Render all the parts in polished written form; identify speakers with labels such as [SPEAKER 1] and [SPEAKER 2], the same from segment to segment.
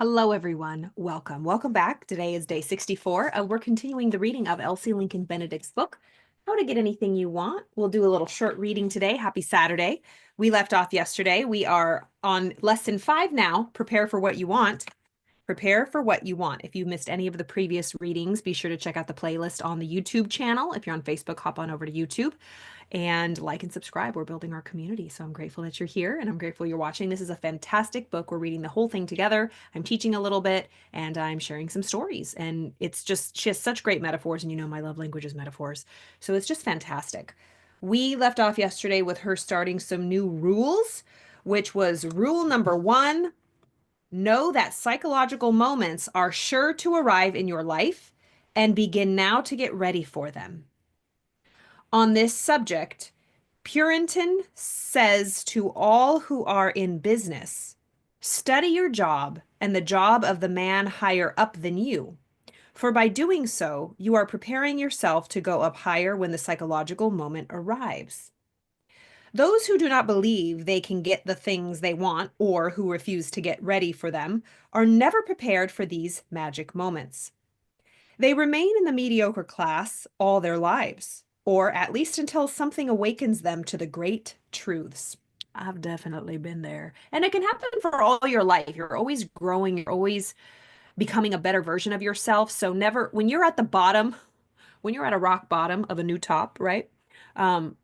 [SPEAKER 1] Hello, everyone. Welcome. Welcome back. Today is day 64. We're continuing the reading of Elsie Lincoln Benedict's book, How to Get Anything You Want. We'll do a little short reading today. Happy Saturday. We left off yesterday. We are on lesson 5 now. Prepare for what you want. Prepare for what you want. If you missed any of the previous readings, be sure to check out the playlist on the YouTube channel. If you're on Facebook, hop on over to YouTube and like and subscribe. We're building our community. So I'm grateful that you're here and I'm grateful you're watching. This is a fantastic book. We're reading the whole thing together. I'm teaching a little bit and I'm sharing some stories. And it's just, she has such great metaphors. And you know, my love language is metaphors. So it's just fantastic. We left off yesterday with her starting some new rules, which was rule number 1. Know that psychological moments are sure to arrive in your life and begin now to get ready for them. On this subject, Puritan says to all who are in business, study your job and the job of the man higher up than you. For by doing so, you are preparing yourself to go up higher when the psychological moment arrives. Those who do not believe they can get the things they want or who refuse to get ready for them are never prepared for these magic moments. They remain in the mediocre class all their lives, or at least until something awakens them to the great truths. I've definitely been there. And it can happen for all your life. You're always growing, you're always becoming a better version of yourself. So never, when you're at the bottom, when you're at a rock bottom of a new top, right? Um,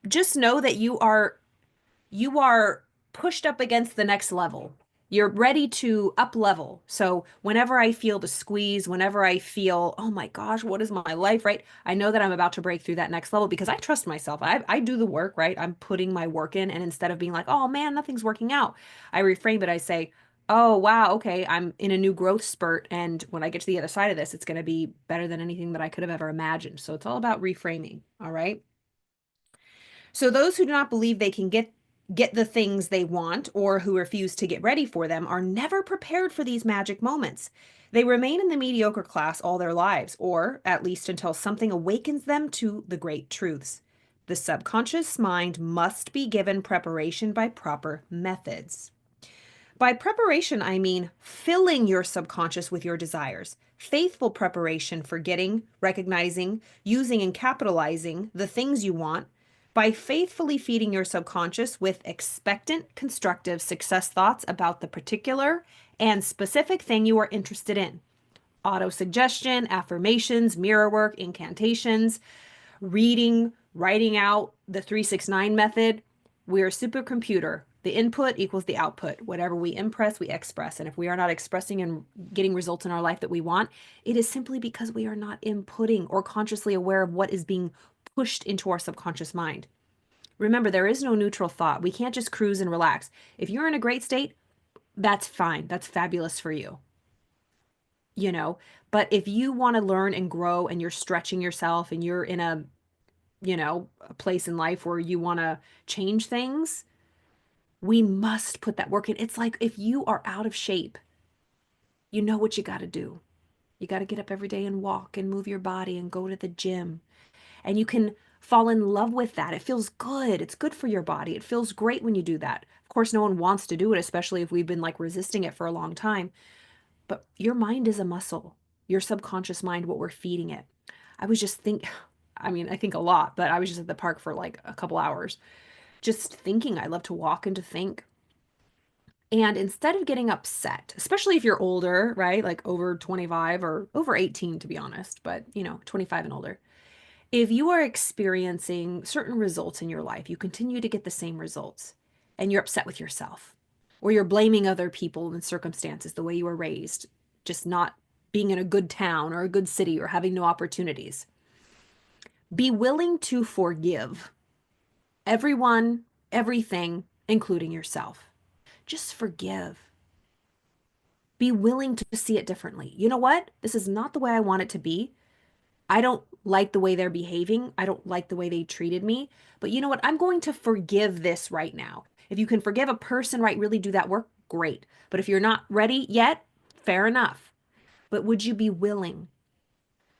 [SPEAKER 1] just know that you are pushed up against the next level. You're ready to up level. So whenever I feel the squeeze, whenever I feel, oh my gosh, what is my life, right? I know that I'm about to break through that next level because I trust myself. I do the work, right? I'm putting my work in. And instead of being like, oh man, nothing's working out, I reframe it. I say, oh wow, okay, I'm in a new growth spurt. And when I get to the other side of this, it's going to be better than anything that I could have ever imagined. So it's all about reframing. All right. So those who do not believe they can get the things they want or who refuse to get ready for them are never prepared for these magic moments. They remain in the mediocre class all their lives, or at least until something awakens them to the great truths. The subconscious mind must be given preparation by proper methods. By preparation, I mean filling your subconscious with your desires. Faithful preparation for getting, recognizing, using, and capitalizing the things you want by faithfully feeding your subconscious with expectant, constructive success thoughts about the particular and specific thing you are interested in. Autosuggestion, affirmations, mirror work, incantations, reading, writing out the 369 method. We're a supercomputer. The input equals the output. Whatever we impress, we express. And if we are not expressing and getting results in our life that we want, it is simply because we are not inputting or consciously aware of what is being pushed into our subconscious mind. Remember, there is no neutral thought. We can't just cruise and relax. If you're in a great state, that's fine. That's fabulous for you, you know. But if you want to learn and grow and you're stretching yourself and you're in a place in life where you want to change things, we must put that work in. It's like if you are out of shape, you know what you got to do. You got to get up every day and walk and move your body and go to the gym. And you can fall in love with that. It feels good. It's good for your body. It feels great when you do that. Of course, no one wants to do it, especially if we've been like resisting it for a long time. But your mind is a muscle. Your subconscious mind, what we're feeding it. I was just think I mean, I think a lot, but I was just at the park for like a couple hours, just thinking. I love to walk and to think. And instead of getting upset, especially if you're older, right? Like over 25 or over 18, to be honest, but 25 and older. If you are experiencing certain results in your life, you continue to get the same results and you're upset with yourself, or you're blaming other people and circumstances, the way you were raised, just not being in a good town or a good city or having no opportunities. Be willing to forgive everyone, everything, including yourself. Just forgive. Be willing to see it differently. You know what? This is not the way I want it to be. I don't like the way they're behaving. I don't like the way they treated me. But you know what? I'm going to forgive this right now. If you can forgive a person, right, really do that work, great. But if you're not ready yet, fair enough. But would you be willing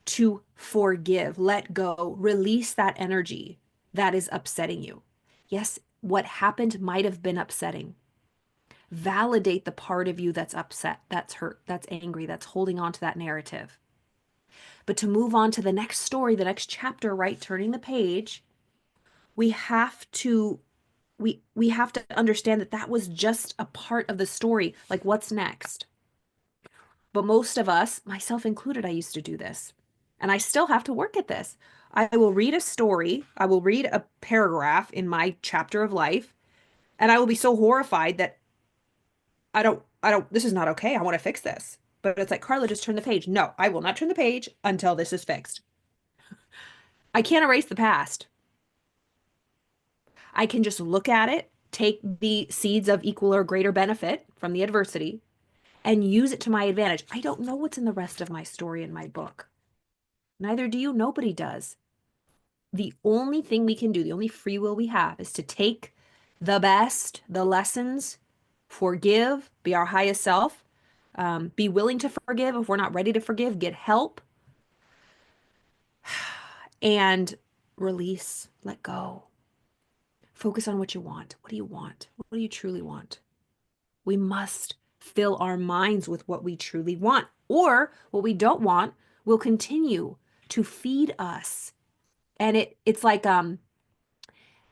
[SPEAKER 1] to forgive, let go, release that energy that is upsetting you? Yes, what happened might have been upsetting, Validate the part of you that's upset, that's hurt, that's angry, that's holding on to that narrative. But to move on to the next story, the next chapter, right? Turning the page, we have to we have to understand that that was just a part of the story. Like, what's next? But most of us, myself included, I used to do this. And I still have to work at this. I will read a story, I will read a paragraph in my chapter of life, and I will be so horrified that this is not okay. I want to fix this. But it's like, Carla, just turn the page. No, I will not turn the page until this is fixed. I can't erase the past. I can just look at it, take the seeds of equal or greater benefit from the adversity, and use it to my advantage. I don't know what's in the rest of my story in my book. Neither do you. Nobody does. The only thing we can do, the only free will we have, is to take the best, the lessons, forgive, be our highest self, be willing to forgive if we're not ready to forgive, get help, and release, let go. Focus on what you want. What do you want? What do you truly want? We must fill our minds with what we truly want, or what we don't want will continue to feed us. And it's like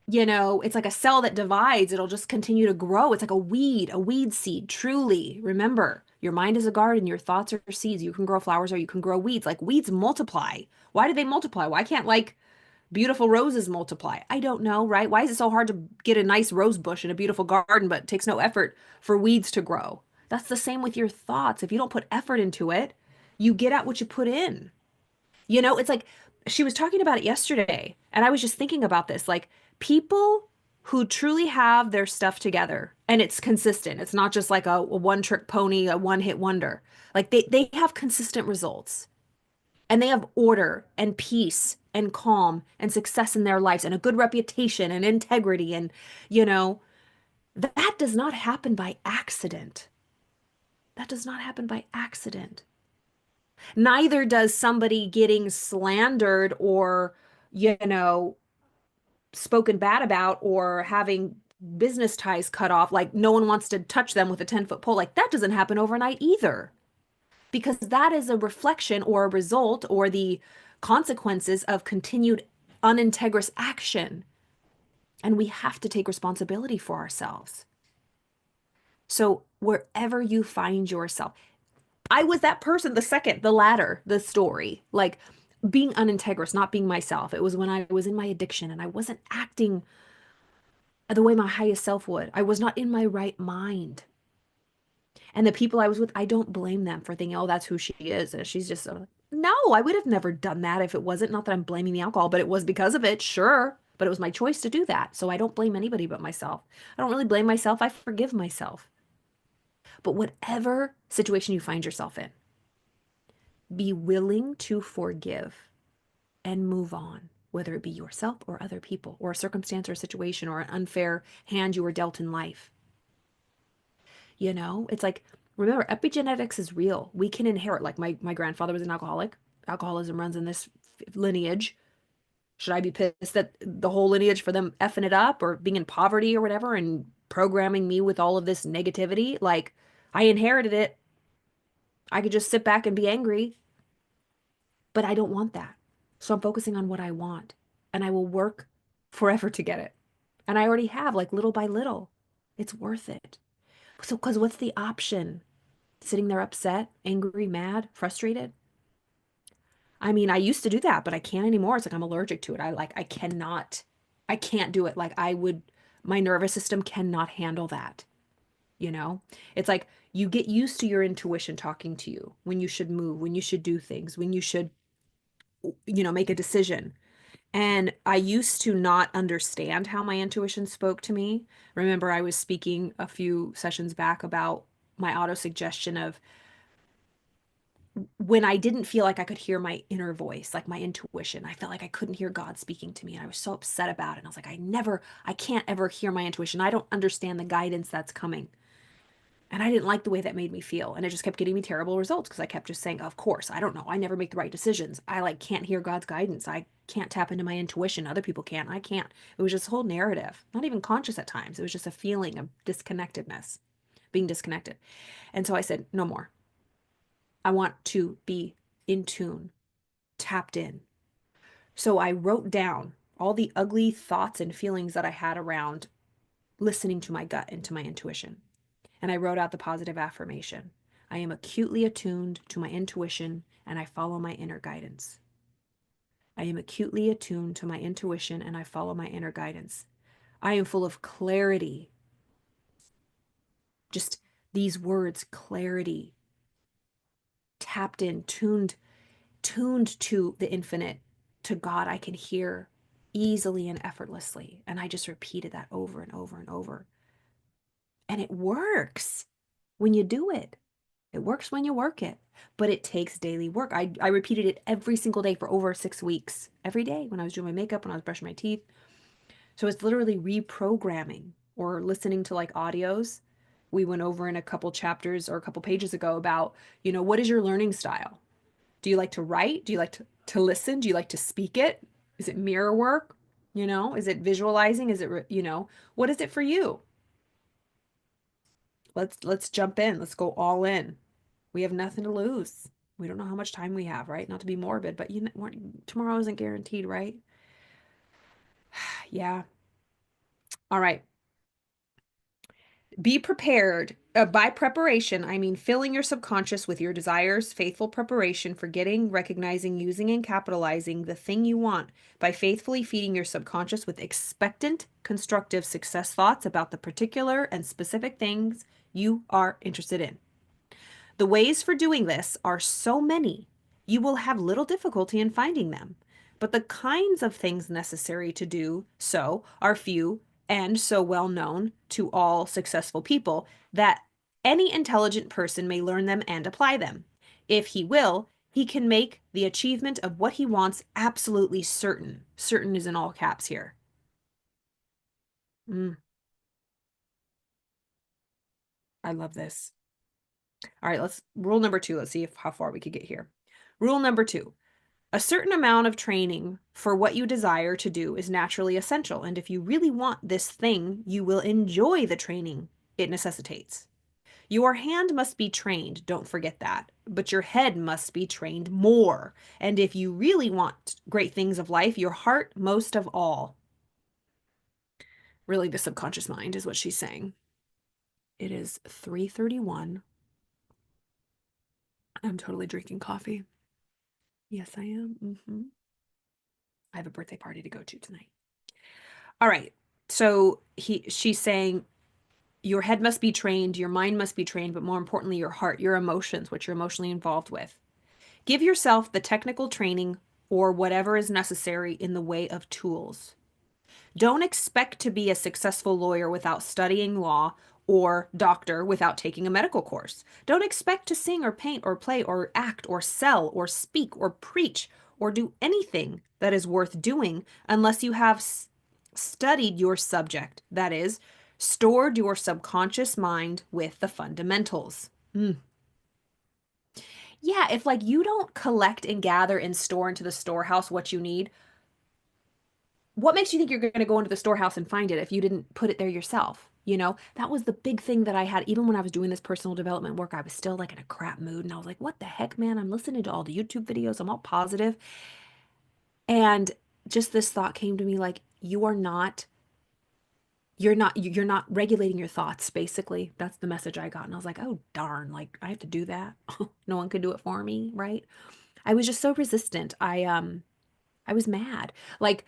[SPEAKER 1] it's like a cell that divides. It'll just continue to grow. It's like a weed seed, truly. Remember, your mind is a garden, your thoughts are seeds. You can grow flowers or you can grow weeds. Like, weeds multiply. Why do they multiply? Why can't, like, beautiful roses multiply? I don't know, right? Why is it so hard to get a nice rose bush in a beautiful garden, but it takes no effort for weeds to grow? That's the same with your thoughts. If you don't put effort into it, you get out what you put in. It's like she was talking about it yesterday, and I was just thinking about this. Like, people who truly have their stuff together and it's consistent, it's not just like a one trick pony, a one hit wonder. Like, they have consistent results, and they have order and peace and calm and success in their lives and a good reputation and integrity. And, that does not happen by accident. That does not happen by accident. Neither does somebody getting slandered or, spoken bad about, or having business ties cut off. Like, no one wants to touch them with a 10-foot pole. Like, that doesn't happen overnight either, because that is a reflection or a result or the consequences of continued unintegrous action. And we have to take responsibility for ourselves. So wherever you find yourself, I was that person, the latter, the story, like being unintegrous, not being myself. It was when I was in my addiction and I wasn't acting the way my highest self would. I was not in my right mind. And the people I was with, I don't blame them for thinking, oh, that's who she is. And she's just, no, I would have never done that if it wasn't, not that I'm blaming the alcohol, but it was because of it, sure. But it was my choice to do that. So I don't blame anybody but myself. I don't really blame myself. I forgive myself. But whatever situation you find yourself in, be willing to forgive and move on, whether it be yourself or other people or a circumstance or a situation or an unfair hand you were dealt in life. It's like, remember, epigenetics is real. We can inherit, like my grandfather was an alcoholic. Alcoholism runs in this lineage. Should I be pissed at the whole lineage for them effing it up or being in poverty or whatever and programming me with all of this negativity? Like, I inherited it. I could just sit back and be angry, but I don't want that. So I'm focusing on what I want, and I will work forever to get it. And I already have, like, little by little. It's worth it. So, because what's the option? Sitting there upset, angry, mad, frustrated? I mean, I used to do that, but I can't anymore. It's like I'm allergic to it. I can't do it. Like, my nervous system cannot handle that. It's like you get used to your intuition talking to you when you should move, when you should do things, when you should, make a decision. And I used to not understand how my intuition spoke to me. Remember, I was speaking a few sessions back about my auto suggestion of when I didn't feel like I could hear my inner voice, like my intuition. I felt like I couldn't hear God speaking to me. And I was so upset about it. And I was like, I can't ever hear my intuition. I don't understand the guidance that's coming. And I didn't like the way that made me feel. And it just kept getting me terrible results because I kept just saying, of course, I don't know. I never make the right decisions. I can't hear God's guidance. I can't tap into my intuition. Other people can't. I can't. It was just a whole narrative, not even conscious at times. It was just a feeling of disconnectedness. being disconnected. And so I said, no more. I want to be in tune, tapped in. So I wrote down all the ugly thoughts and feelings that I had around listening to my gut and to my intuition. And I wrote out the positive affirmation. I am acutely attuned to my intuition and I follow my inner guidance. I am acutely attuned to my intuition and I follow my inner guidance. I am full of clarity. Just these words, clarity, tapped in, tuned to the infinite, to God. I can hear easily and effortlessly. And I just repeated that over and over and over. And it works when you do it. It works when you work it, but it takes daily work. I repeated it every single day for over 6 weeks, every day when I was doing my makeup, when I was brushing my teeth. So it's literally reprogramming or listening to like audios. We went over in a couple chapters or a couple pages ago about, what is your learning style? Do you like to write? Do you like to listen? Do you like to speak it? Is it mirror work? Is it visualizing? Is it, what is it for you? Let's jump in. Let's go all in. We have nothing to lose. We don't know how much time we have, right? Not to be morbid, but tomorrow isn't guaranteed, right? Yeah. All right. Be prepared. By preparation, I mean filling your subconscious with your desires, faithful preparation for getting, recognizing, using, and capitalizing the thing you want by faithfully feeding your subconscious with expectant, constructive success thoughts about the particular and specific things you are interested in. The ways for doing this are so many, you will have little difficulty in finding them. But the kinds of things necessary to do so are few and so well known to all successful people that any intelligent person may learn them and apply them. If he will, he can make the achievement of what he wants absolutely certain. Certain is in all caps here. Mm, I love this. All right, rule number 2. Let's see how far we could get here. Rule number 2. A certain amount of training for what you desire to do is naturally essential, and if you really want this thing, you will enjoy the training it necessitates. Your hand must be trained, don't forget that, but your head must be trained more. And if you really want great things of life, your heart most of all. Really, the subconscious mind is what she's saying. It is 3:31. I'm totally drinking coffee. Yes, I am. I have a birthday party to go to tonight. All right. So she's saying your head must be trained, your mind must be trained, but more importantly, your heart, your emotions, what you're emotionally involved with. Give yourself the technical training or whatever is necessary in the way of tools. Don't expect to be a successful lawyer without studying law or doctor without taking a medical course. Don't expect to sing or paint or play or act or sell or speak or preach or do anything that is worth doing unless you have studied your subject. That is, stored your subconscious mind with the fundamentals. Yeah, if like you don't collect and gather and store into the storehouse what you need, what makes you think you're going to go into the storehouse and find it if you didn't put it there yourself? That was the big thing that I had. Even when I was doing this personal development work, I was still like in a crap mood. And I was like, what the heck, man? I'm listening to all the YouTube videos. I'm all positive. And just this thought came to me like, you're not regulating your thoughts, basically. That's the message I got. And I was like, oh, darn, like I have to do that. No one can do it for me, right? I was just so resistant. I was mad. Like,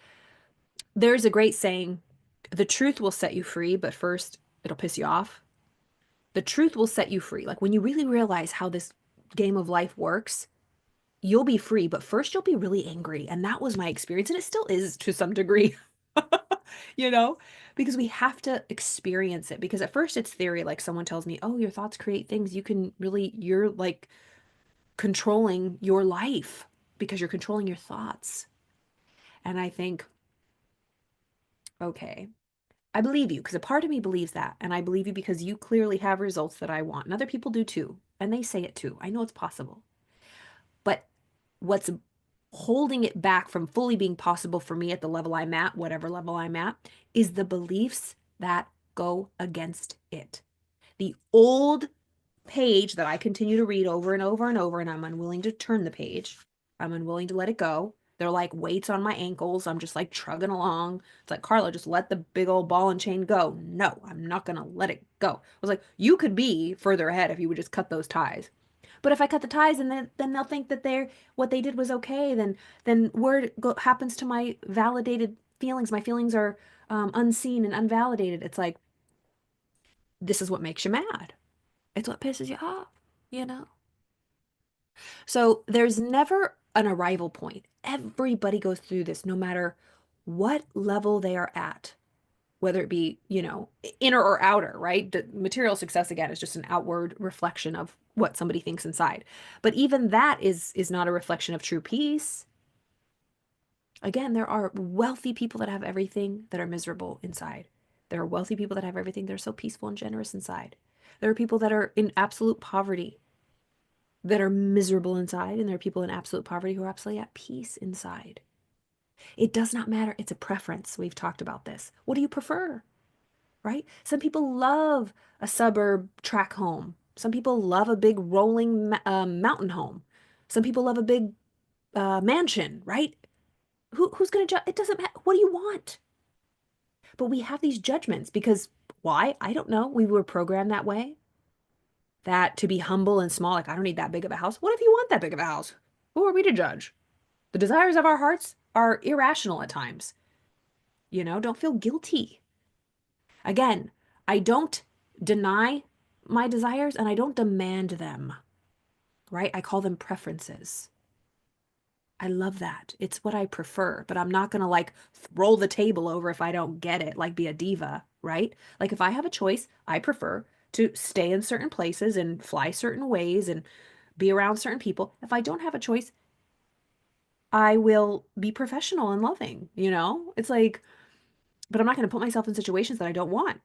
[SPEAKER 1] there's a great saying, the truth will set you free, but first it'll piss you off. The truth will set you free. Like when you really realize how this game of life works, you'll be free, but first you'll be really angry. And that was my experience. And it still is to some degree, you know, because we have to experience it. Because at first it's theory. Like someone tells me, oh, your thoughts create things. You're like controlling your life because you're controlling your thoughts. And I think, okay, I believe you because a part of me believes that. And I believe you because you clearly have results that I want. And other people do too. And they say it too. I know it's possible. But what's holding it back from fully being possible for me at the level I'm at, whatever level I'm at, is the beliefs that go against it. The old page that I continue to read over and over and over, and I'm unwilling to turn the page. I'm unwilling to let it go. They're like weights on my ankles. I'm just like trugging along. It's like, Carla, just let the big old ball and chain go. No, I'm not going to let it go. I was like, you could be further ahead if you would just cut those ties. But if I cut the ties and then they'll think that what they did was okay, then happens to my validated feelings. My feelings are unseen and unvalidated. It's like, this is what makes you mad. It's what pisses you off, you know? So there's never an arrival point. Everybody goes through this, no matter what level they are at, whether it be, inner or outer, right? The material success, again, is just an outward reflection of what somebody thinks inside. But even that is not a reflection of true peace. Again, there are wealthy people that have everything that are miserable inside. There are wealthy people that have everything that are so peaceful and generous inside. There are people that are in absolute poverty that are miserable inside, and there are people in absolute poverty who are absolutely at peace inside. It does not matter. It's a preference. We've talked about this. What do you prefer? Right? Some people love a suburb track home. Some people love a big rolling mountain home. Some people love a big mansion, right? Who's going to judge? It doesn't matter. What do you want? But we have these judgments because why? I don't know. We were programmed that way. That to be humble and small, like I don't need that big of a house. What if you want that big of a house? Who are we to judge? The desires of our hearts are irrational at times. Don't feel guilty. Again, I don't deny my desires and I don't demand them, right? I call them preferences. I love that. It's what I prefer, but I'm not going to like roll the table over if I don't get it, like be a diva, right? Like if I have a choice, I prefer to stay in certain places and fly certain ways and be around certain people. If I don't have a choice, I will be professional and loving. It's like, but I'm not going to put myself in situations that I don't want.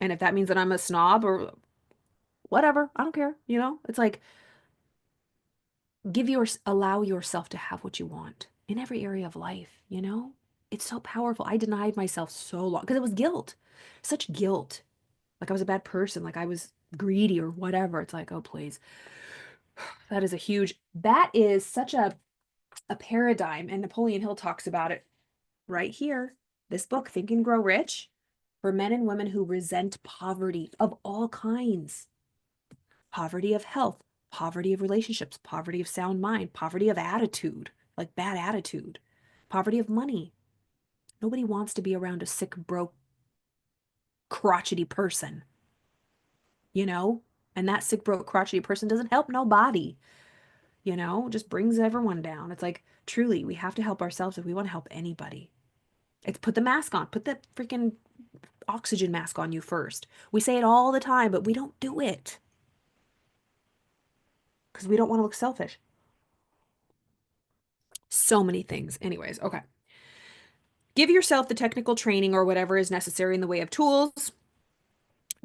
[SPEAKER 1] And if that means that I'm a snob or whatever, I don't care. It's like allow yourself to have what you want in every area of life. It's so powerful. I denied myself so long because it was guilt, such guilt. Like I was a bad person, like I was greedy or whatever. It's like, oh, please. That is such a paradigm. And Napoleon Hill talks about it right here. This book, Think and Grow Rich, for men and women who resent poverty of all kinds. Poverty of health, poverty of relationships, poverty of sound mind, poverty of attitude, like bad attitude, poverty of money. Nobody wants to be around a sick, broke, crotchety person, you know? And that sick, broke, crotchety person doesn't help nobody, just brings everyone down. It's like, truly, we have to help ourselves if we want to help anybody. It's put the mask on, put the freaking oxygen mask on you first. We say it all the time, but we don't do it because we don't want to look selfish. So many things. Anyways, okay. Give yourself the technical training or whatever is necessary in the way of tools.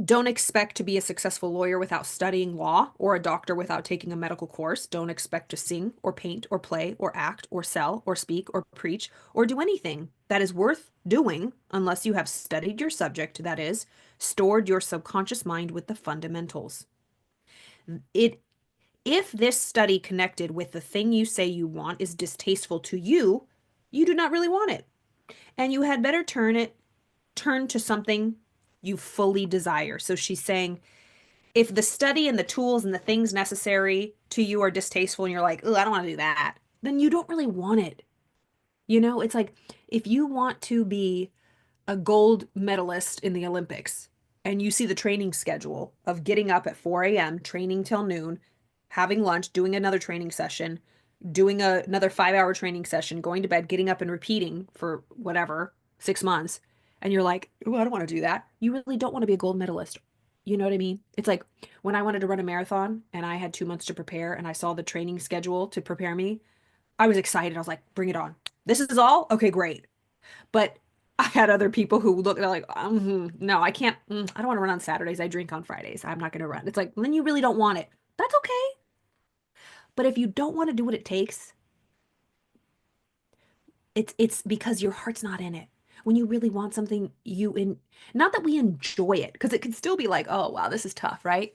[SPEAKER 1] Don't expect to be a successful lawyer without studying law or a doctor without taking a medical course. Don't expect to sing or paint or play or act or sell or speak or preach or do anything that is worth doing unless you have studied your subject, that is, stored your subconscious mind with the fundamentals. It If this study connected with the thing you say you want is distasteful to you, you do not really want it. And you had better turn to something you fully desire. So she's saying, if the study and the tools and the things necessary to you are distasteful and you're like, oh, I don't want to do that, then you don't really want it. It's like if you want to be a gold medalist in the Olympics and you see the training schedule of getting up at 4 a.m., training till noon, having lunch, doing another training session, doing another 5-hour training session, going to bed, getting up and repeating for whatever, 6 months, and you're like, oh, I don't want to do that. You really don't want to be a gold medalist. You know what I mean? It's like when I wanted to run a marathon and I had 2 months to prepare and I saw the training schedule to prepare me, I was excited. I was like, bring it on. This is all? Okay, great. But I had other people who look, they're like, no, I can't. I don't want to run on Saturdays. I drink on Fridays. I'm not going to run. It's like, then you really don't want it. That's okay. But if you don't want to do what it takes, it's because your heart's not in it. when you really want something, not that we enjoy it, because it can still be like, oh, wow, this is tough, right?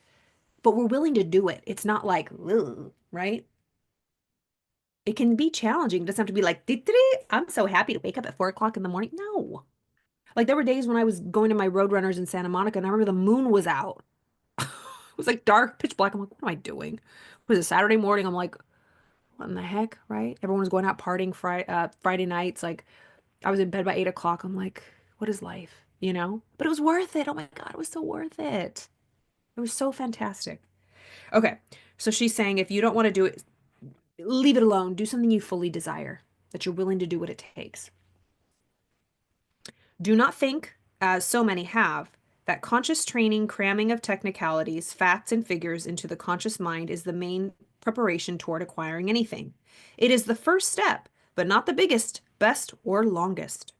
[SPEAKER 1] But we're willing to do it. It's not like, ugh, right? It can be challenging. It doesn't have to be like, I'm so happy to wake up at 4 o'clock in the morning. No. Like there were days when I was going to my Roadrunners in Santa Monica and I remember the moon was out. It was like dark, pitch black. I'm like, what am I doing? It was a Saturday morning. I'm like, what in the heck, right? Everyone was going out partying Friday nights. Like I was in bed by 8 o'clock. I'm like, what is life? You know? But it was worth it. Oh my God, it was so worth it. It was so fantastic. Okay. So she's saying if you don't want to do it, leave it alone. Do something you fully desire, that you're willing to do what it takes. Do not think, as so many have, that conscious training, cramming of technicalities, facts, and figures into the conscious mind is the main preparation toward acquiring anything. It is the first step, but not the biggest, best, or longest.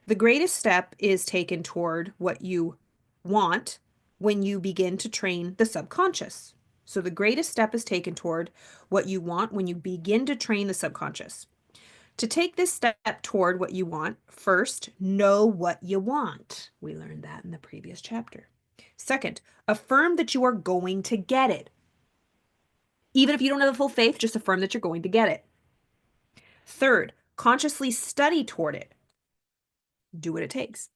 [SPEAKER 1] The greatest step is taken toward what you want when you begin to train the subconscious. So the greatest step is taken toward what you want when you begin to train the subconscious. To take this step toward what you want, first, know what you want. We learned that in the previous chapter. Second, affirm that you are going to get it. Even if you don't have the full faith, just affirm that you're going to get it. Third, consciously study toward it. Do what it takes.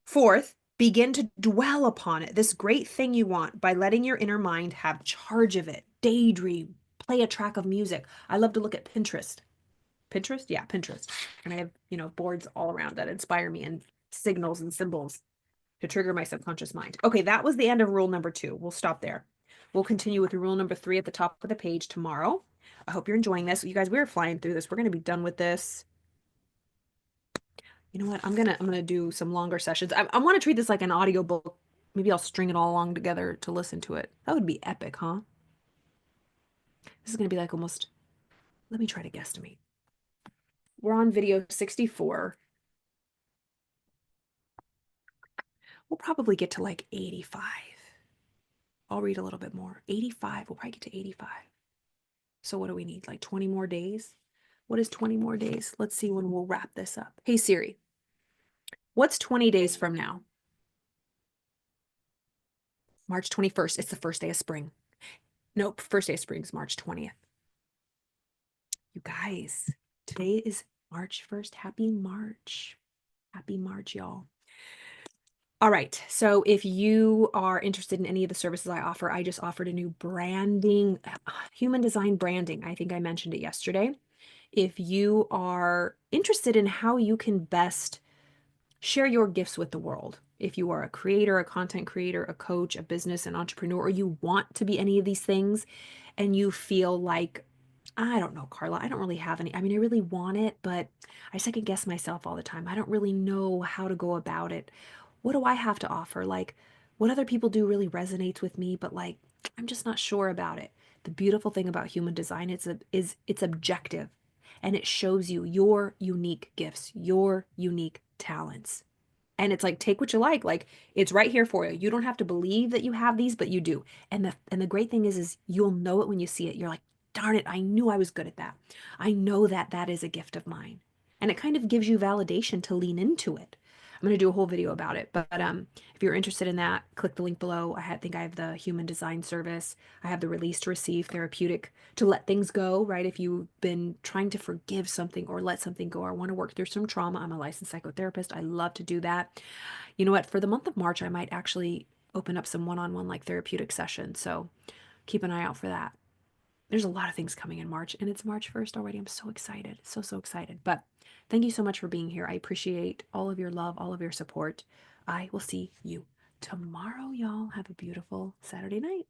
[SPEAKER 1] Fourth, begin to dwell upon it, this great thing you want, by letting your inner mind have charge of it. Daydream, play a track of music. I love to look at Pinterest. Pinterest? Yeah, Pinterest. And I have, boards all around that inspire me and signals and symbols to trigger my subconscious mind. Okay, that was the end of rule number 2. We'll stop there. We'll continue with rule number 3 at the top of the page tomorrow. I hope you're enjoying this. You guys, we're flying through this. We're going to be done with this. You know what? I'm gonna do some longer sessions. I want to treat this like an audio book. Maybe I'll string it all along together to listen to it. That would be epic, huh? This is gonna be like almost. Let me try to guesstimate. We're on video 64. We'll probably get to like 85. I'll read a little bit more. 85. We'll probably get to 85. So what do we need? Like 20 more days? What is 20 more days? Let's see when we'll wrap this up. Hey Siri, what's 20 days from now? March 21st. It's the first day of spring. Nope, first day of spring is March 20th. You guys, today is March 1st. Happy March. Happy March, y'all. All right. So if you are interested in any of the services I offer, I just offered a new branding, human design branding. I think I mentioned it yesterday. If you are interested in how you can best share your gifts with the world, if you are a creator, a content creator, a coach, a business, an entrepreneur, or you want to be any of these things and you feel like, I don't know, Carla, I don't really have any. I mean, I really want it, but I second guess myself all the time. I don't really know how to go about it. What do I have to offer? Like, what other people do really resonates with me, but like, I'm just not sure about it. The beautiful thing about human design is it's objective and it shows you your unique gifts, your unique talents. And it's like, take what you like it's right here for you. You don't have to believe that you have these, but you do. And the great thing is you'll know it when you see it. You're like, darn it, I knew I was good at that. I know that that is a gift of mine. And it kind of gives you validation to lean into it. I'm going to do a whole video about it, but if you're interested in that, click the link below. I think I have the human design service. I have the release to receive therapeutic to let things go, right? If you've been trying to forgive something or let something go or want to work through some trauma, I'm a licensed psychotherapist. I love to do that. You know what? For the month of March, I might actually open up some one-on-one like therapeutic sessions. So keep an eye out for that. There's a lot of things coming in March, and it's March 1st already. I'm so excited. So excited. But thank you so much for being here. I appreciate all of your love, all of your support. I will see you tomorrow, y'all. Have a beautiful Saturday night.